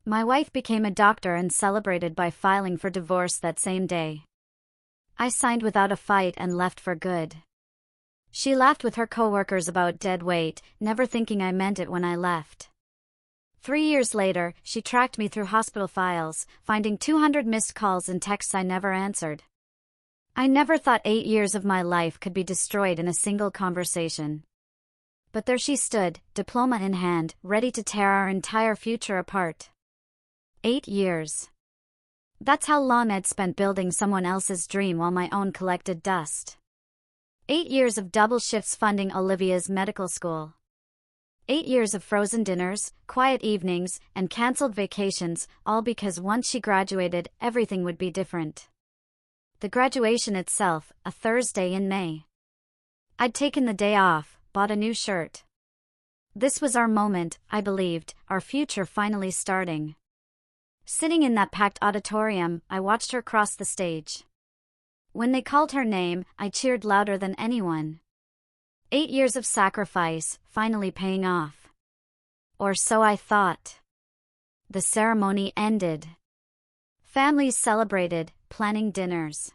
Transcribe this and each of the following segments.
My wife became a doctor and celebrated by filing for divorce that same day. I signed without a fight and left for good. She laughed with her coworkers about dead weight, never thinking I meant it when I left. 3 years later, she tracked me through hospital files, finding 200 missed calls and texts I never answered. I never thought 8 years of my life could be destroyed in a single conversation. But there she stood, diploma in hand, ready to tear our entire future apart. 8 years. That's how long I'd spent building someone else's dream while my own collected dust. 8 years of double shifts funding Olivia's medical school. 8 years of frozen dinners, quiet evenings, and cancelled vacations, all because once she graduated, everything would be different. The graduation itself, a Thursday in May. I'd taken the day off, bought a new shirt. This was our moment, I believed, our future finally starting. Sitting in that packed auditorium, I watched her cross the stage. When they called her name, I cheered louder than anyone. 8 years of sacrifice, finally paying off. Or so I thought. The ceremony ended. Families celebrated, planning dinners.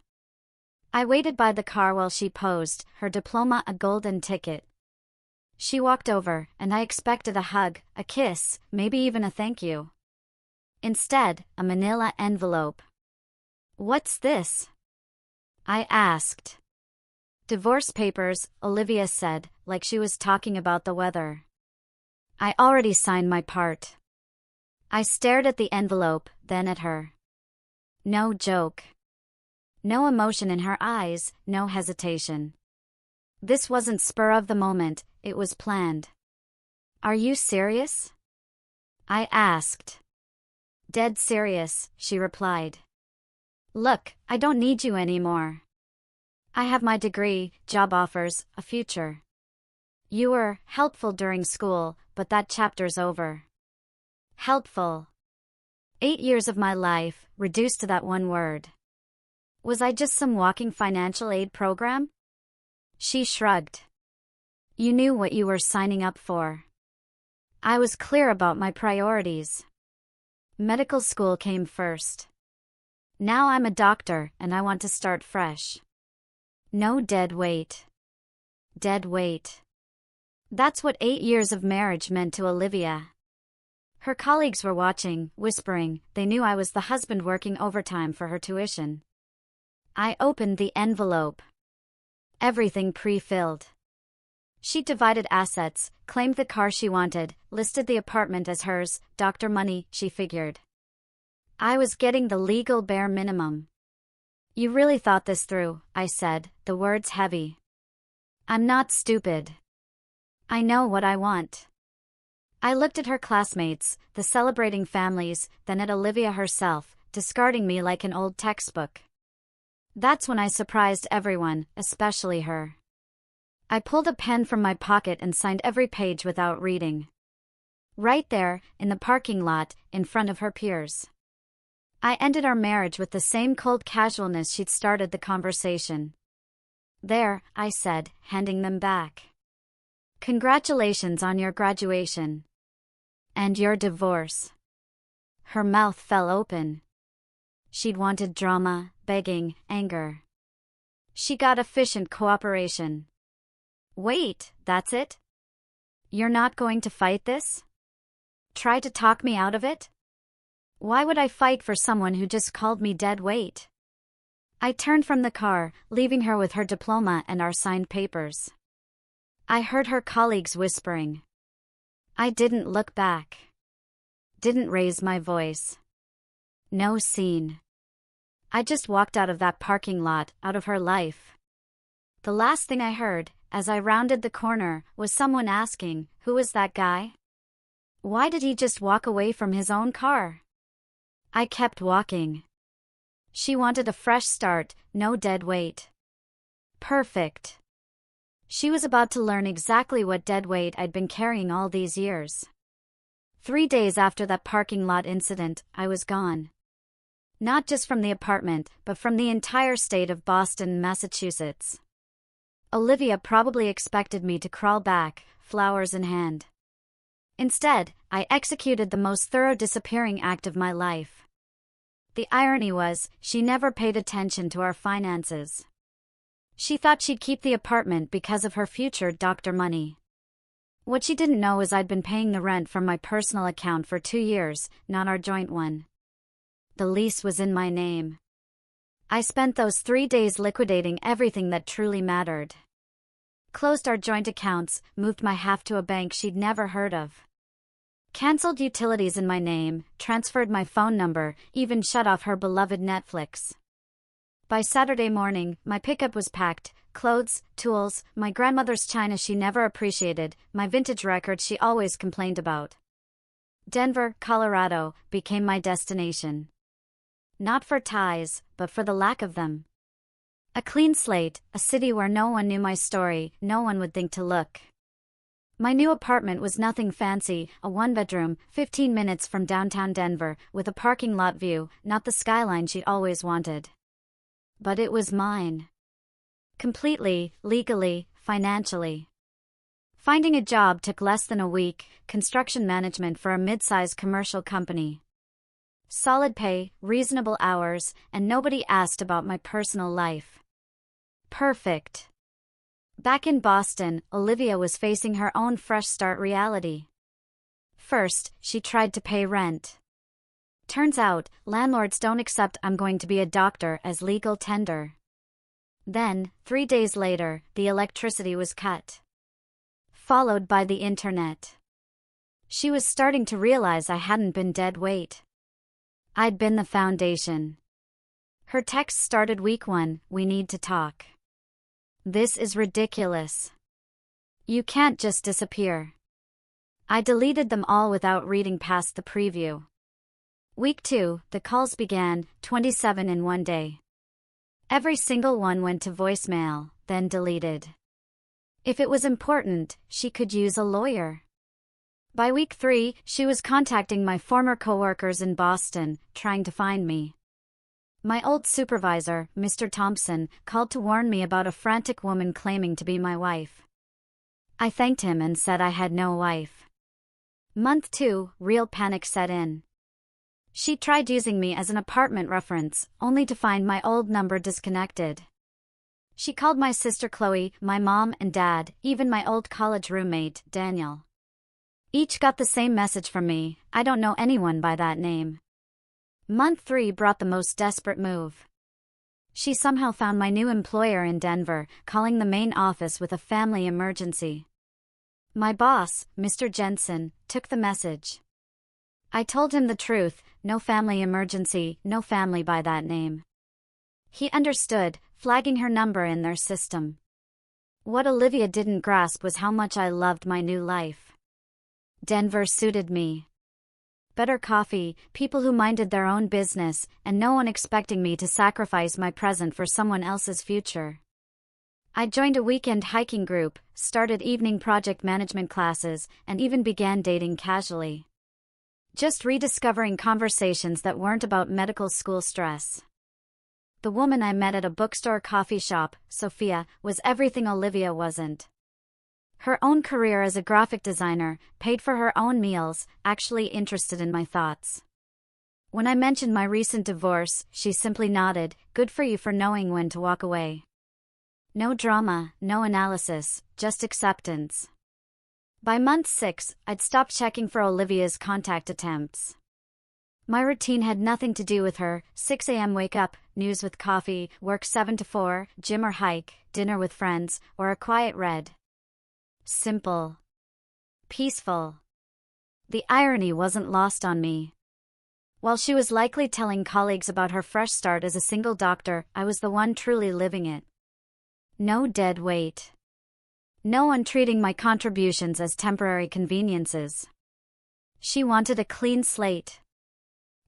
I waited by the car while she posed, her diploma a golden ticket. She walked over, and I expected a hug, a kiss, maybe even a thank you. Instead, a manila envelope. "What's this?" I asked. "Divorce papers," Olivia said, like she was talking about the weather. I already signed my part. I stared at the envelope, then at her. No joke. No emotion in her eyes, no hesitation. This wasn't spur of the moment, it was planned. "Are you serious?" I asked. "Dead serious," she replied. "Look, I don't need you anymore. I have my degree, job offers, a future. You were helpful during school, but that chapter's over." Helpful. 8 years of my life, reduced to that one word. Was I just some walking financial aid program? She shrugged. "You knew what you were signing up for." I was clear about my priorities. Medical school came first. Now I'm a doctor, and I want to start fresh. No dead weight. Dead weight. That's what 8 years of marriage meant to Olivia. Her colleagues were watching, whispering, they knew I was the husband working overtime for her tuition. I opened the envelope. Everything pre-filled. She divided assets, claimed the car she wanted, listed the apartment as hers, doctor money, she figured. I was getting the legal bare minimum. "You really thought this through," I said, the words heavy. "I'm not stupid. I know what I want." I looked at her classmates, the celebrating families, then at Olivia herself, discarding me like an old textbook. That's when I surprised everyone, especially her. I pulled a pen from my pocket and signed every page without reading. Right there, in the parking lot, in front of her peers. I ended our marriage with the same cold casualness she'd started the conversation. "There," I said, handing them back. "Congratulations on your graduation. And your divorce." Her mouth fell open. She'd wanted drama, begging, anger. She got efficient cooperation. "Wait, that's it? You're not going to fight this? Try to talk me out of it? Why would I fight for someone who just called me dead weight?" I turned from the car, leaving her with her diploma and our signed papers. I heard her colleagues whispering. I didn't look back. Didn't raise my voice. No scene. I just walked out of that parking lot, out of her life. The last thing I heard, as I rounded the corner, was someone asking, "Who was that guy? Why did he just walk away from his own car?" I kept walking. She wanted a fresh start, no dead weight. Perfect. She was about to learn exactly what dead weight I'd been carrying all these years. 3 days after that parking lot incident, I was gone. Not just from the apartment, but from the entire state of Boston, Massachusetts. Olivia probably expected me to crawl back, flowers in hand. Instead, I executed the most thorough disappearing act of my life. The irony was, she never paid attention to our finances. She thought she'd keep the apartment because of her future doctor money. What she didn't know is I'd been paying the rent from my personal account for 2 years, not our joint one. The lease was in my name. I spent those 3 days liquidating everything that truly mattered. Closed our joint accounts, moved my half to a bank she'd never heard of. Cancelled utilities in my name, transferred my phone number, even shut off her beloved Netflix. By Saturday morning, my pickup was packed: clothes, tools, my grandmother's china she never appreciated, my vintage record she always complained about. Denver, Colorado, became my destination. Not for ties, but for the lack of them. A clean slate, a city where no one knew my story, no one would think to look. My new apartment was nothing fancy, a 1-bedroom, 15 minutes from downtown Denver, with a parking lot view, not the skyline she'd always wanted. But it was mine. Completely, legally, financially. Finding a job took less than a week: construction management for a mid-size commercial company. Solid pay, reasonable hours, and nobody asked about my personal life. Perfect. Back in Boston, Olivia was facing her own fresh start reality. First, she tried to pay rent. Turns out, landlords don't accept "I'm going to be a doctor" as legal tender. Then, 3 days later, the electricity was cut. Followed by the internet. She was starting to realize I hadn't been dead weight. I'd been the foundation. Her text started week 1, "We need to talk. This is ridiculous. You can't just disappear." I deleted them all without reading past the preview. Week 2, the calls began, 27 in one day. Every single one went to voicemail, then deleted. If it was important, she could use a lawyer. By week 3, she was contacting my former coworkers in Boston, trying to find me. My old supervisor, Mr. Thompson, called to warn me about a frantic woman claiming to be my wife. I thanked him and said I had no wife. Month 2, real panic set in. She tried using me as an apartment reference, only to find my old number disconnected. She called my sister Chloe, my mom and dad, even my old college roommate, Daniel. Each got the same message from me: "I don't know anyone by that name." Month 3 brought the most desperate move. She somehow found my new employer in Denver, calling the main office with a family emergency. My boss, Mr. Jensen, took the message. I told him the truth: no family emergency, no family by that name. He understood, flagging her number in their system. What Olivia didn't grasp was how much I loved my new life. Denver suited me. Better coffee, people who minded their own business, and no one expecting me to sacrifice my present for someone else's future. I joined a weekend hiking group, started evening project management classes, and even began dating casually. Just rediscovering conversations that weren't about medical school stress. The woman I met at a bookstore coffee shop, Sophia, was everything Olivia wasn't. Her own career as a graphic designer, paid for her own meals, actually interested in my thoughts. When I mentioned my recent divorce, she simply nodded: "Good for you for knowing when to walk away." No drama, no analysis, just acceptance. By month 6, I'd stopped checking for Olivia's contact attempts. My routine had nothing to do with her: 6 a.m. wake up, news with coffee, work 7 to 4, gym or hike, dinner with friends, or a quiet read. Simple. Peaceful. The irony wasn't lost on me. While she was likely telling colleagues about her fresh start as a single doctor, I was the one truly living it. No dead weight. No one treating my contributions as temporary conveniences. She wanted a clean slate.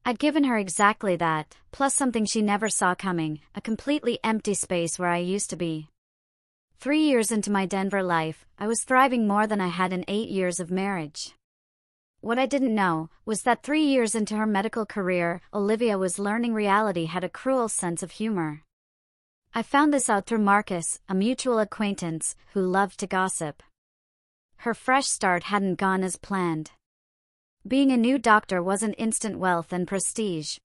I'd given her exactly that, plus something she never saw coming: a completely empty space where I used to be. 3 years into my Denver life, I was thriving more than I had in 8 years of marriage. What I didn't know was that 3 years into her medical career, Olivia was learning reality had a cruel sense of humor. I found this out through Marcus, a mutual acquaintance, who loved to gossip. Her fresh start hadn't gone as planned. Being a new doctor wasn't instant wealth and prestige.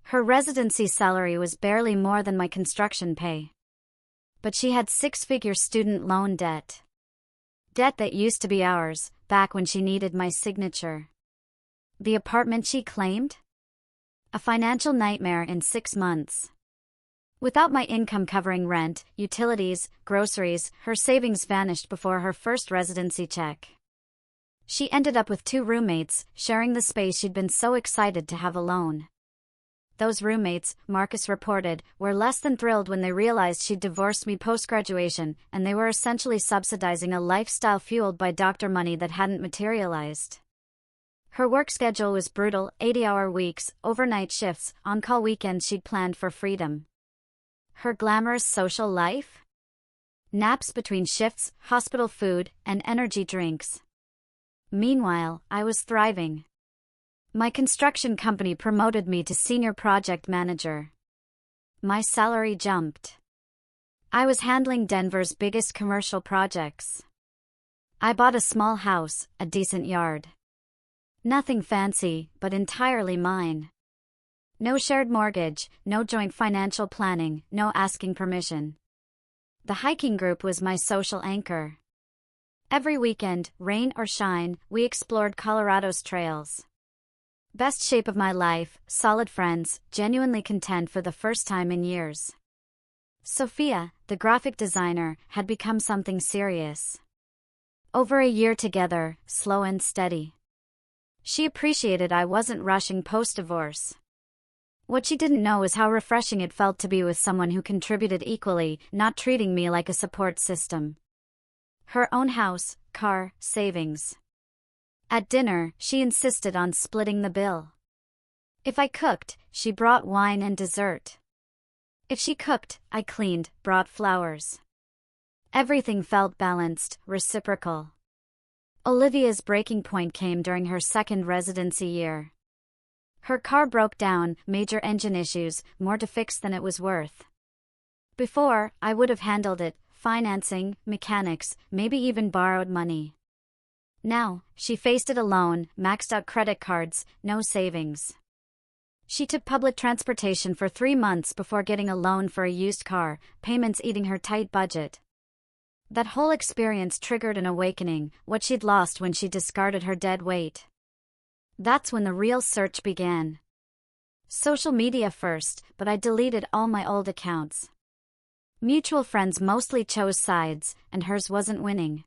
Her residency salary was barely more than my construction pay. But she had six-figure student loan debt. Debt that used to be ours, back when she needed my signature. The apartment she claimed? A financial nightmare in 6 months. Without my income covering rent, utilities, groceries, her savings vanished before her first residency check. She ended up with 2 roommates, sharing the space she'd been so excited to have alone. Those roommates, Marcus reported, were less than thrilled when they realized she'd divorced me post-graduation, and they were essentially subsidizing a lifestyle fueled by doctor money that hadn't materialized. Her work schedule was brutal, 80-hour weeks, overnight shifts, on-call weekends she'd planned for freedom. Her glamorous social life? Naps between shifts, hospital food, and energy drinks. Meanwhile, I was thriving. My construction company promoted me to senior project manager. My salary jumped. I was handling Denver's biggest commercial projects. I bought a small house, a decent yard. Nothing fancy, but entirely mine. No shared mortgage, no joint financial planning, no asking permission. The hiking group was my social anchor. Every weekend, rain or shine, we explored Colorado's trails. Best shape of my life, solid friends, genuinely content for the first time in years. Sophia, the graphic designer, had become something serious. Over a year together, slow and steady. She appreciated I wasn't rushing post-divorce. What she didn't know is how refreshing it felt to be with someone who contributed equally, not treating me like a support system. Her own house, car, savings. At dinner, she insisted on splitting the bill. If I cooked, she brought wine and dessert. If she cooked, I cleaned, brought flowers. Everything felt balanced, reciprocal. Olivia's breaking point came during her second residency year. Her car broke down, major engine issues, more to fix than it was worth. Before, I would have handled it, financing, mechanics, maybe even borrowed money. Now, she faced it alone, maxed out credit cards, no savings. She took public transportation for 3 months before getting a loan for a used car, payments eating her tight budget. That whole experience triggered an awakening, what she'd lost when she discarded her dead weight. That's when the real search began. Social media first, but I deleted all my old accounts. Mutual friends mostly chose sides, and hers wasn't winning.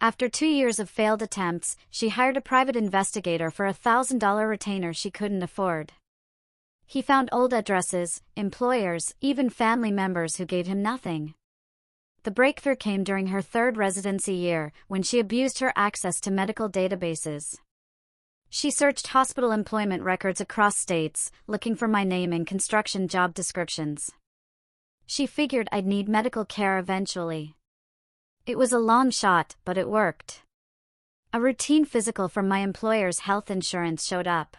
After 2 years of failed attempts, she hired a private investigator for a $1,000 retainer she couldn't afford. He found old addresses, employers, even family members who gave him nothing. The breakthrough came during her third residency year, when she abused her access to medical databases. She searched hospital employment records across states, looking for my name in construction job descriptions. She figured I'd need medical care eventually. It was a long shot, but it worked. A routine physical from my employer's health insurance showed up.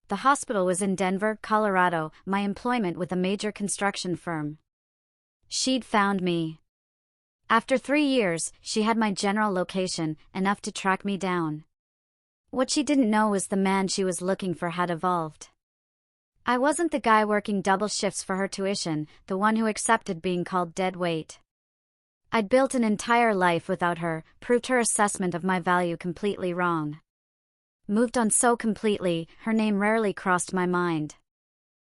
The hospital was in Denver, Colorado, my employment with a major construction firm. She'd found me. After 3 years, she had my general location, enough to track me down. What she didn't know was the man she was looking for had evolved. I wasn't the guy working double shifts for her tuition, the one who accepted being called dead weight. I'd built an entire life without her, proved her assessment of my value completely wrong. Moved on so completely, her name rarely crossed my mind.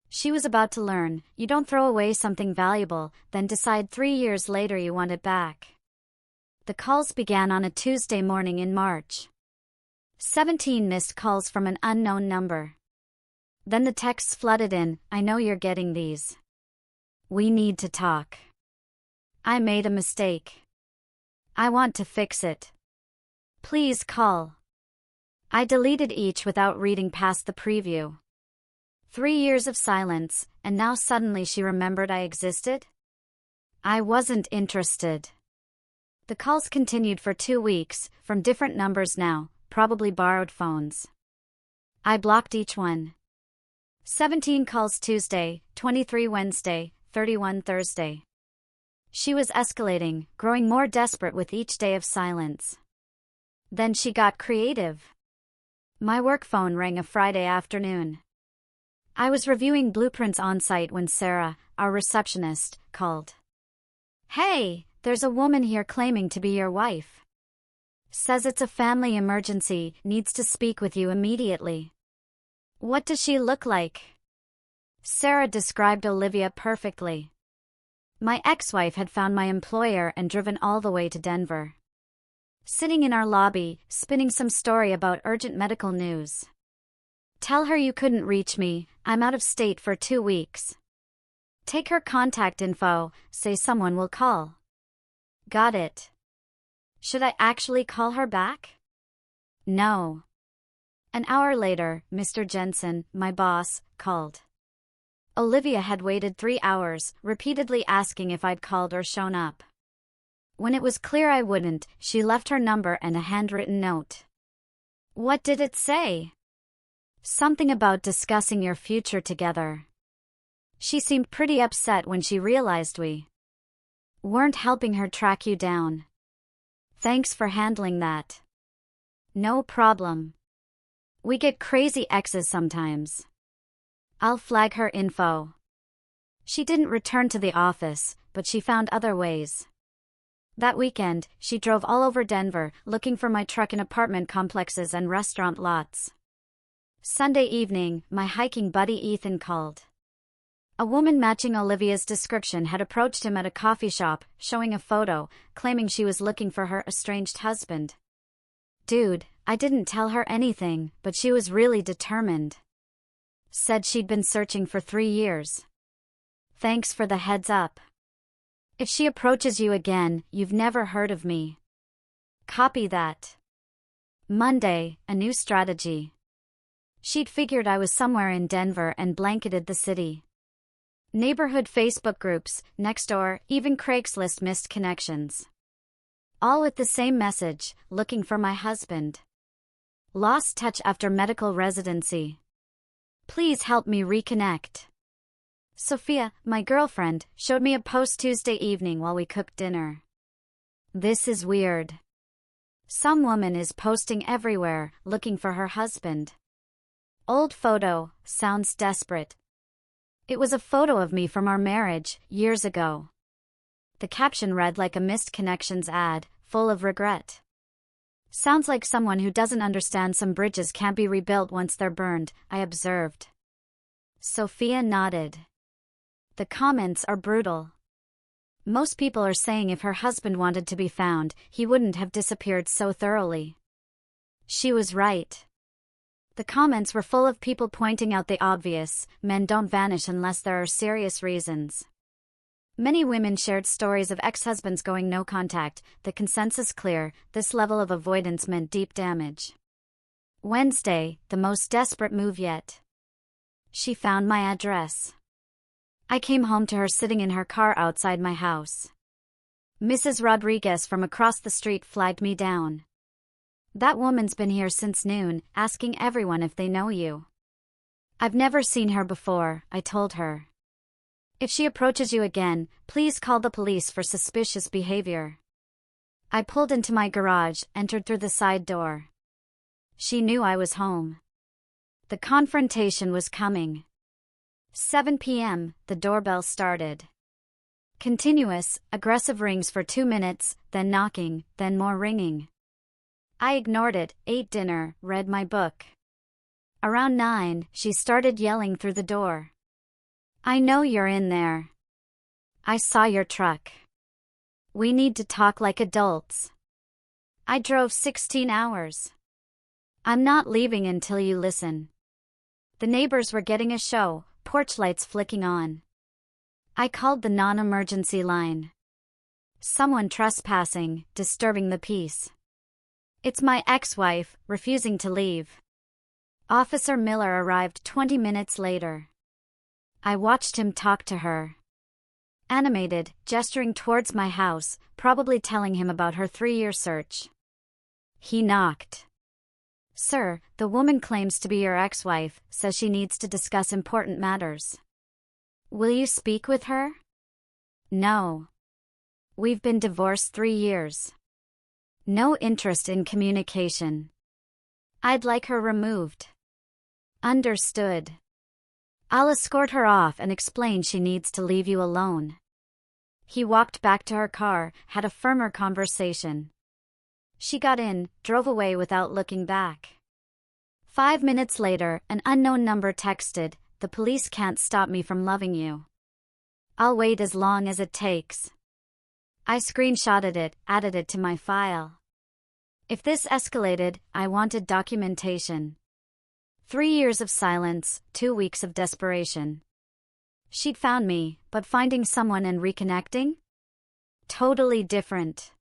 She was about to learn, you don't throw away something valuable, then decide 3 years later you want it back. The calls began on a Tuesday morning in March. 17 missed calls from an unknown number. Then the texts flooded in, I know you're getting these. We need to talk. I made a mistake. I want to fix it. Please call. I deleted each without reading past the preview. 3 years of silence, and now suddenly she remembered I existed? I wasn't interested. The calls continued for 2 weeks, from different numbers now, probably borrowed phones. I blocked each one. 17 calls Tuesday, 23 Wednesday, 31 Thursday. She was escalating, growing more desperate with each day of silence. Then she got creative. My work phone rang a Friday afternoon. I was reviewing blueprints on site when Sarah, our receptionist, called. "Hey, there's a woman here claiming to be your wife. Says it's a family emergency, needs to speak with you immediately." "What does she look like?" Sarah described Olivia perfectly. My ex-wife had found my employer and driven all the way to Denver. Sitting in our lobby, spinning some story about urgent medical news. "Tell her you couldn't reach me, I'm out of state for 2 weeks. Take her contact info, say someone will call." Got it. Should I actually call her back? No. An hour later, Mr. Jensen, my boss, called. Olivia had waited 3 hours, repeatedly asking if I'd called or shown up. When it was clear I wouldn't, she left her number and a handwritten note. What did it say? Something about discussing your future together. She seemed pretty upset when she realized we weren't helping her track you down. Thanks for handling that. No problem. We get crazy exes sometimes. I'll flag her info. She didn't return to the office, but she found other ways. That weekend, she drove all over Denver, looking for my truck in apartment complexes and restaurant lots. Sunday evening, my hiking buddy Ethan called. A woman matching Olivia's description had approached him at a coffee shop, showing a photo, claiming she was looking for her estranged husband. Dude, I didn't tell her anything, but she was really determined. Said she'd been searching for 3 years. Thanks for the heads up. If she approaches you again, you've never heard of me. Copy that. Monday, a new strategy. She'd figured I was somewhere in Denver and blanketed the city. Neighborhood Facebook groups, Nextdoor, even Craigslist missed connections. All with the same message, looking for my husband. Lost touch after medical residency. Please help me reconnect. Sophia, my girlfriend, showed me a post Tuesday evening while we cooked dinner. This is weird. Some woman is posting everywhere, looking for her husband. Old photo, sounds desperate. It was a photo of me from our marriage, years ago. The caption read like a missed connections ad, full of regret. Sounds like someone who doesn't understand some bridges can't be rebuilt once they're burned, I observed. Sophia nodded. The comments are brutal. Most people are saying if her husband wanted to be found, he wouldn't have disappeared so thoroughly. She was right. The comments were full of people pointing out the obvious: men don't vanish unless there are serious reasons. Many women shared stories of ex-husbands going no contact, the consensus clear: this level of avoidance meant deep damage. Wednesday, the most desperate move yet. She found my address. I came home to her sitting in her car outside my house. Mrs. Rodriguez from across the street flagged me down. That woman's been here since noon, asking everyone if they know you. I've never seen her before, I told her. If she approaches you again, please call the police for suspicious behavior. I pulled into my garage, entered through the side door. She knew I was home. The confrontation was coming. 7 p.m., the doorbell started. Continuous, aggressive rings for 2 minutes, then knocking, then more ringing. I ignored it, ate dinner, read my book. Around 9, she started yelling through the door. I know you're in there. I saw your truck. We need to talk like adults. I drove 16 hours. I'm not leaving until you listen. The neighbors were getting a show, porch lights flicking on. I called the non-emergency line. Someone trespassing, disturbing the peace. It's my ex-wife, refusing to leave. Officer Miller arrived 20 minutes later. I watched him talk to her. Animated, gesturing towards my house, probably telling him about her 3-year search. He knocked. Sir, the woman claims to be your ex-wife, says she needs to discuss important matters. Will you speak with her? No. We've been divorced 3 years. No interest in communication. I'd like her removed. Understood. I'll escort her off and explain she needs to leave you alone. He walked back to her car, had a firmer conversation. She got in, drove away without looking back. 5 minutes later, an unknown number texted, "The police can't stop me from loving you. I'll wait as long as it takes." I screenshotted it, added it to my file. If this escalated, I wanted documentation. 3 years of silence, 2 weeks of desperation. She'd found me, but finding someone and reconnecting? Totally different.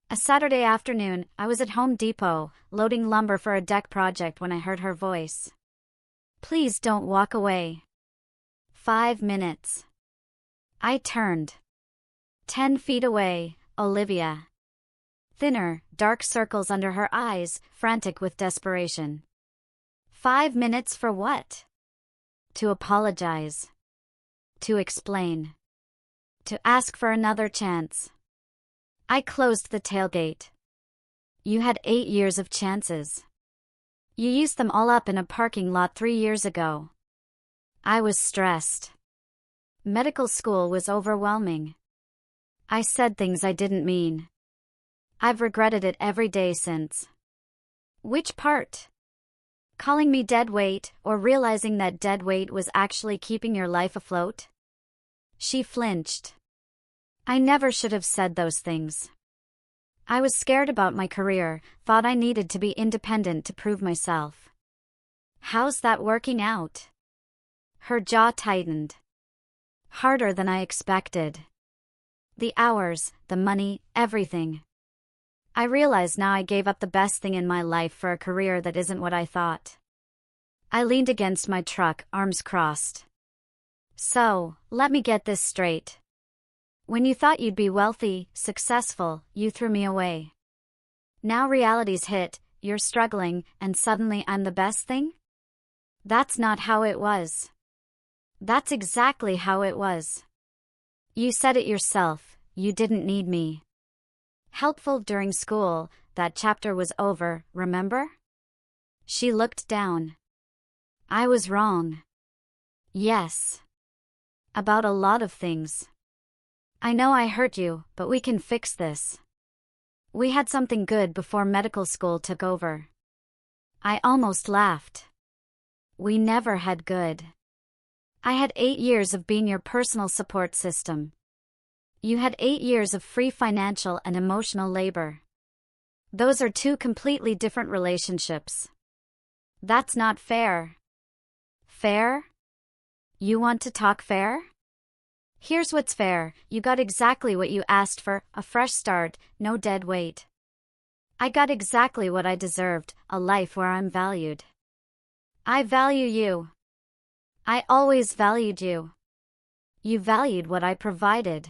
A Saturday afternoon, I was at Home Depot, loading lumber for a deck project when I heard her voice. "Please don't walk away." 5 minutes. I turned. 10 feet away, Olivia. Thinner, dark circles under her eyes, frantic with desperation. 5 minutes for what? To apologize. To explain. To ask for another chance. I closed the tailgate. "You had 8 years of chances. You used them all up in a parking lot 3 years ago." I was stressed. Medical school was overwhelming. I said things I didn't mean. I've regretted it every day since. Which part? Calling me dead weight, or realizing that dead weight was actually keeping your life afloat? She flinched. I never should have said those things. I was scared about my career, thought I needed to be independent to prove myself. How's that working out? Her jaw tightened. Harder than I expected. The hours, the money, everything. I realize now I gave up the best thing in my life for a career that isn't what I thought. I leaned against my truck, arms crossed. "So, let me get this straight. When you thought you'd be wealthy, successful, you threw me away. Now reality's hit, you're struggling, and suddenly I'm the best thing?" That's not how it was. That's exactly how it was. You said it yourself, you didn't need me. Helpful during school, that chapter was over, remember? She looked down. I was wrong. Yes. About a lot of things. I know I hurt you, but we can fix this. We had something good before medical school took over. I almost laughed. We never had good. I had 8 years of being your personal support system. You had 8 years of free financial and emotional labor. Those are 2 completely different relationships. That's not fair. Fair? You want to talk fair? Here's what's fair, you got exactly what you asked for, a fresh start, no dead weight. I got exactly what I deserved, a life where I'm valued. I value you. I always valued you. You valued what I provided.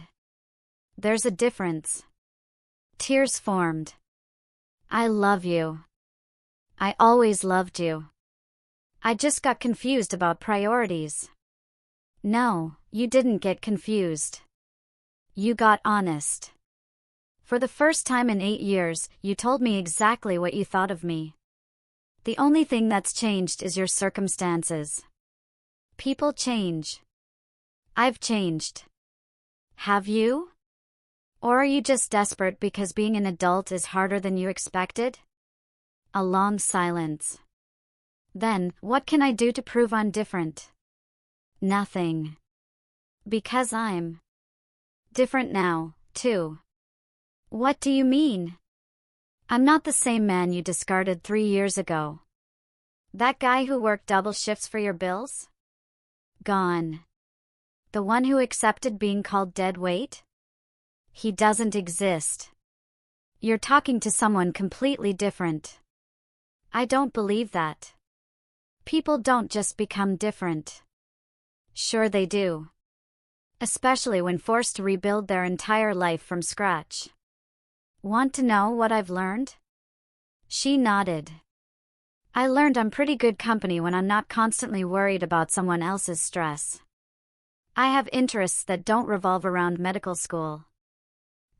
There's a difference. Tears formed. I love you. I always loved you. I just got confused about priorities. No, you didn't get confused. You got honest. For the first time in 8 years, you told me exactly what you thought of me. The only thing that's changed is your circumstances. People change. I've changed. Have you? Or are you just desperate because being an adult is harder than you expected? A long silence. Then, what can I do to prove I'm different? Nothing. Because I'm different now, too. What do you mean? I'm not the same man you discarded 3 years ago. That guy who worked double shifts for your bills? Gone. The one who accepted being called dead weight? He doesn't exist. You're talking to someone completely different. I don't believe that. People don't just become different. Sure they do. Especially when forced to rebuild their entire life from scratch. Want to know what I've learned? She nodded. I learned I'm pretty good company when I'm not constantly worried about someone else's stress. I have interests that don't revolve around medical school.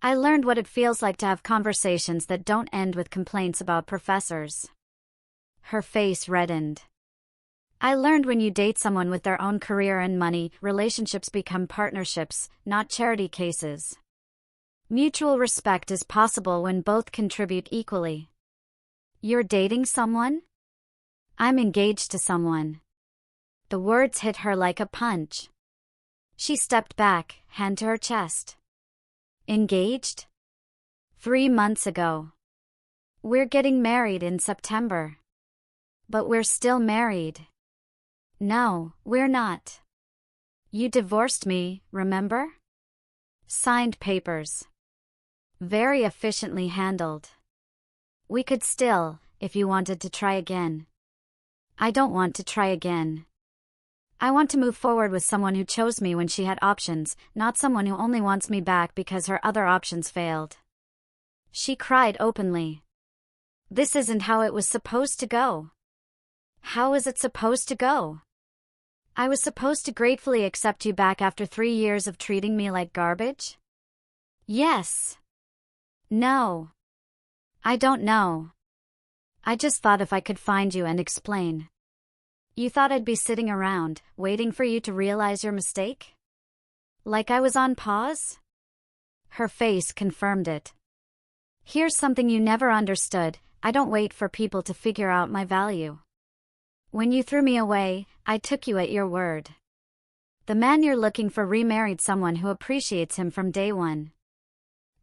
I learned what it feels like to have conversations that don't end with complaints about professors. Her face reddened. I learned when you date someone with their own career and money, relationships become partnerships, not charity cases. Mutual respect is possible when both contribute equally. You're dating someone? I'm engaged to someone. The words hit her like a punch. She stepped back, hand to her chest. Engaged? 3 months ago. We're getting married in September. But we're still married. No, we're not. You divorced me, remember? Signed papers. Very efficiently handled. We could still, if you wanted to try again. I don't want to try again. I want to move forward with someone who chose me when she had options, not someone who only wants me back because her other options failed. She cried openly. This isn't how it was supposed to go. How is it supposed to go? I was supposed to gratefully accept you back after 3 years of treating me like garbage? Yes. No. I don't know. I just thought if I could find you and explain. You thought I'd be sitting around, waiting for you to realize your mistake? Like I was on pause? Her face confirmed it. Here's something you never understood, I don't wait for people to figure out my value. When you threw me away, I took you at your word. The man you're looking for remarried someone who appreciates him from day one.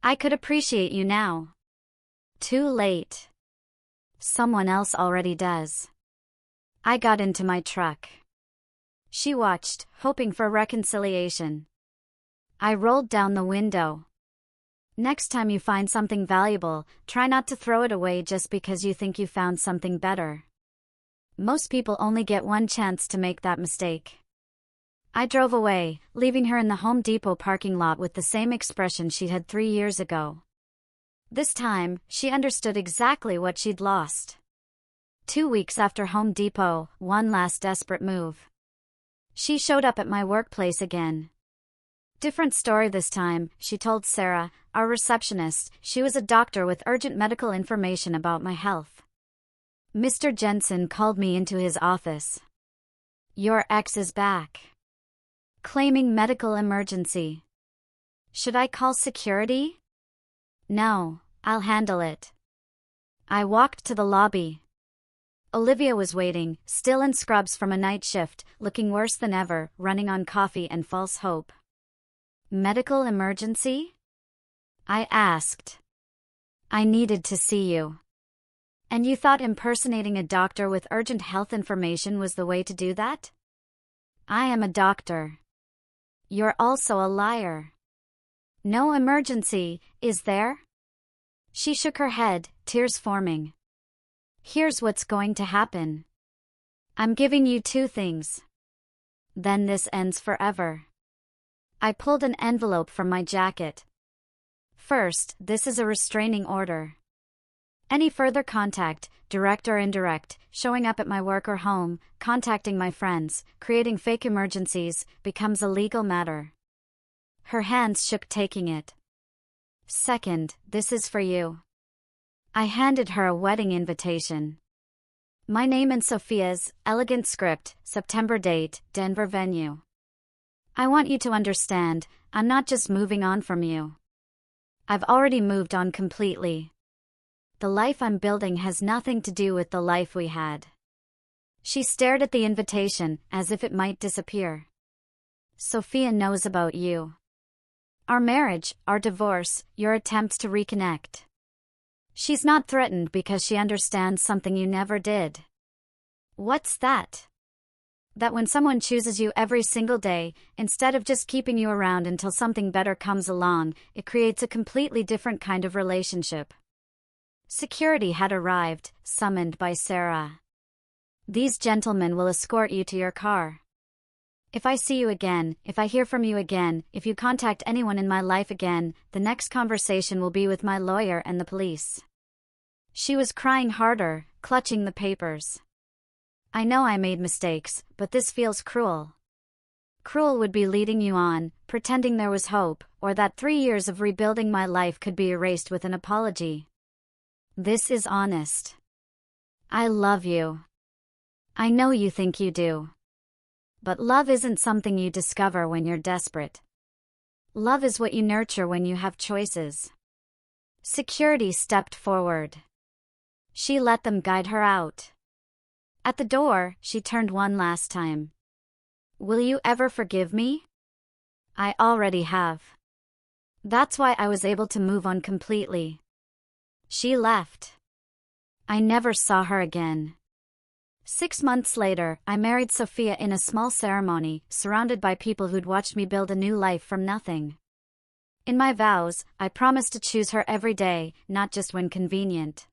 I could appreciate you now. Too late. Someone else already does. I got into my truck. She watched, hoping for reconciliation. I rolled down the window. Next time you find something valuable, try not to throw it away just because you think you found something better. Most people only get one chance to make that mistake. I drove away, leaving her in the Home Depot parking lot with the same expression she had 3 years ago. This time, she understood exactly what she'd lost. 2 weeks after Home Depot, one last desperate move. She showed up at my workplace again. Different story this time, she told Sarah, our receptionist. She was a doctor with urgent medical information about my health. Mr. Jensen called me into his office. Your ex is back. Claiming medical emergency. Should I call security? No, I'll handle it. I walked to the lobby. Olivia was waiting, still in scrubs from a night shift, looking worse than ever, running on coffee and false hope. Medical emergency? I asked. I needed to see you. And you thought impersonating a doctor with urgent health information was the way to do that? I am a doctor. You're also a liar. No emergency, is there? She shook her head, tears forming. Here's what's going to happen. I'm giving you 2 things. Then this ends forever. I pulled an envelope from my jacket. First, this is a restraining order. Any further contact, direct or indirect, showing up at my work or home, contacting my friends, creating fake emergencies, becomes a legal matter. Her hands shook taking it. Second, this is for you. I handed her a wedding invitation. My name and Sophia's, elegant script, September date, Denver venue. I want you to understand, I'm not just moving on from you. I've already moved on completely. The life I'm building has nothing to do with the life we had. She stared at the invitation, as if it might disappear. Sophia knows about you. Our marriage, our divorce, your attempts to reconnect. She's not threatened because she understands something you never did. What's that? That when someone chooses you every single day, instead of just keeping you around until something better comes along, it creates a completely different kind of relationship. Security had arrived, summoned by Sarah. These gentlemen will escort you to your car. If I see you again, if I hear from you again, if you contact anyone in my life again, the next conversation will be with my lawyer and the police. She was crying harder, clutching the papers. I know I made mistakes, but this feels cruel. Cruel would be leading you on, pretending there was hope, or that 3 years of rebuilding my life could be erased with an apology. This is honest. I love you. I know you think you do. But love isn't something you discover when you're desperate. Love is what you nurture when you have choices. Security stepped forward. She let them guide her out. At the door, she turned one last time. Will you ever forgive me? I already have. That's why I was able to move on completely. She left. I never saw her again. 6 months later, I married Sophia in a small ceremony, surrounded by people who'd watched me build a new life from nothing. In my vows, I promised to choose her every day, not just when convenient.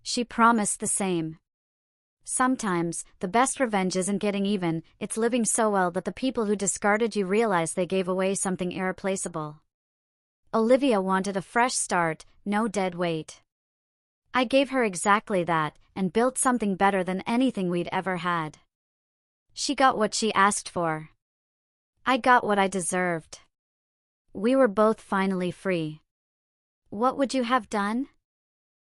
She promised the same. Sometimes, the best revenge isn't getting even, it's living so well that the people who discarded you realize they gave away something irreplaceable. Olivia wanted a fresh start, no dead weight. I gave her exactly that, and built something better than anything we'd ever had. She got what she asked for. I got what I deserved. We were both finally free. What would you have done?